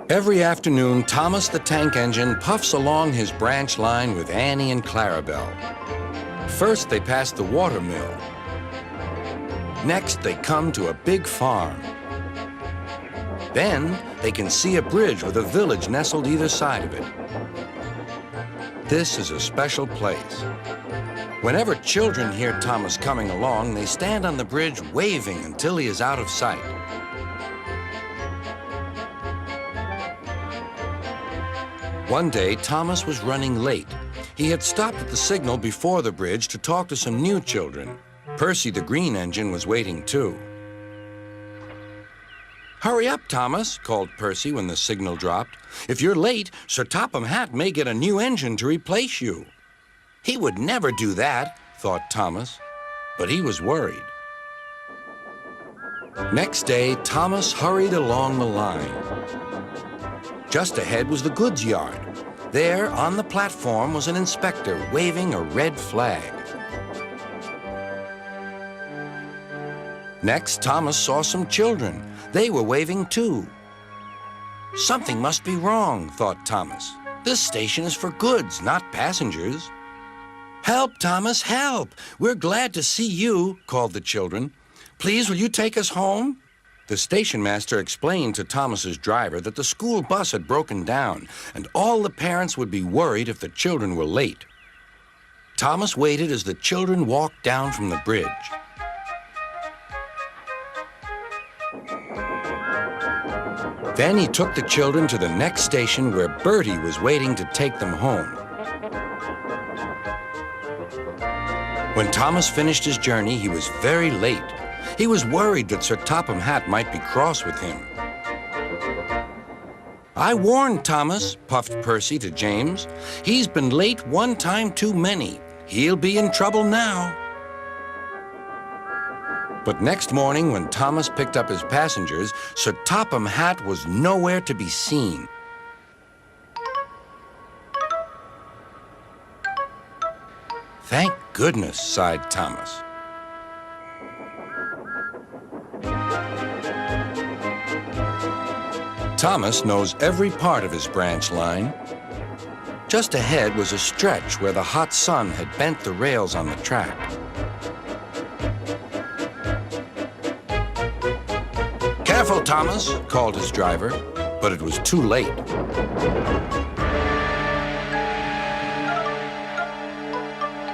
Every afternoon, Thomas the tank engine puffs along his branch line with Annie and Clarabelle. First, they pass the water mill. Next, they come to a big farm. Then, they can see a bridge with a village nestled either side of it. This is a special place. Whenever children hear Thomas coming along, they stand on the bridge waving until he is out of sight. One day, Thomas was running late. He had stopped at the signal before the bridge to talk to some new children. Percy the green engine was waiting too. "Hurry up, Thomas," called Percy when the signal dropped. "If you're late, Sir Topham Hatt may get a new engine to replace you." He would never do that, thought Thomas, but he was worried. Next day, Thomas hurried along the line. Just ahead was the goods yard. There, on the platform, was an inspector waving a red flag. Next, Thomas saw some children. They were waving too. Something must be wrong, thought Thomas. This station is for goods, not passengers. "Help, Thomas, help! We're glad to see you," called the children. "Please, will you take us home?" The station master explained to Thomas's driver that the school bus had broken down and all the parents would be worried if the children were late. Thomas waited as the children walked down from the bridge. Then he took the children to the next station where Bertie was waiting to take them home. When Thomas finished his journey, he was very late. He was worried that Sir Topham Hatt might be cross with him. "I warned Thomas," puffed Percy to James. "He's been late one time too many. He'll be in trouble now." But next morning, when Thomas picked up his passengers, Sir Topham Hatt was nowhere to be seen. "Thank goodness," sighed Thomas. Thomas knows every part of his branch line. Just ahead was a stretch where the hot sun had bent the rails on the track. "Careful, Thomas," called his driver, but it was too late.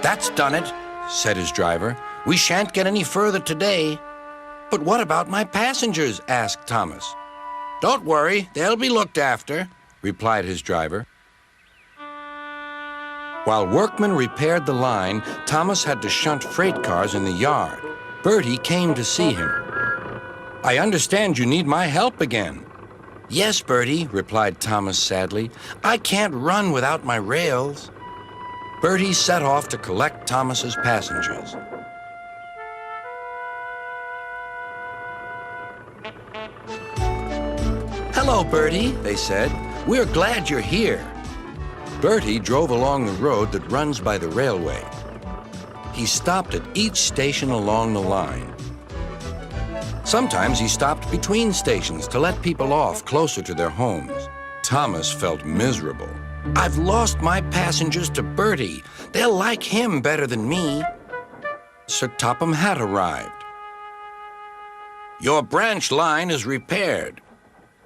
"That's done it," said his driver. "We shan't get any further today." "But what about my passengers?" asked Thomas. "Don't worry, they'll be looked after," replied his driver. While workmen repaired the line, Thomas had to shunt freight cars in the yard. Bertie came to see him. "I understand you need my help again." "Yes, Bertie," replied Thomas sadly. "I can't run without my rails." Bertie set off to collect Thomas's passengers. "Hello, Bertie," they said. "We're glad you're here." Bertie drove along the road that runs by the railway. He stopped at each station along the line. Sometimes he stopped between stations to let people off closer to their homes. Thomas felt miserable. "I've lost my passengers to Bertie. They'll like him better than me." Sir Topham Hatt arrived. "Your branch line is repaired.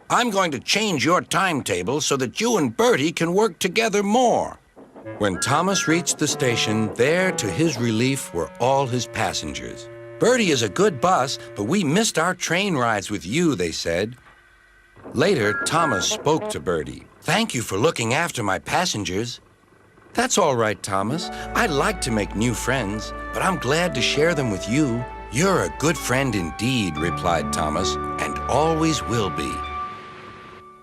I'm going to change your timetable so that you and Bertie can work together more." When Thomas reached the station, there, to his relief, were all his passengers. "Bertie is a good bus, but we missed our train rides with you," they said. Later, Thomas spoke to Bertie. "Thank you for looking after my passengers." "That's all right, Thomas. I like to make new friends, but I'm glad to share them with you." "You're a good friend indeed," replied Thomas, "and always will be."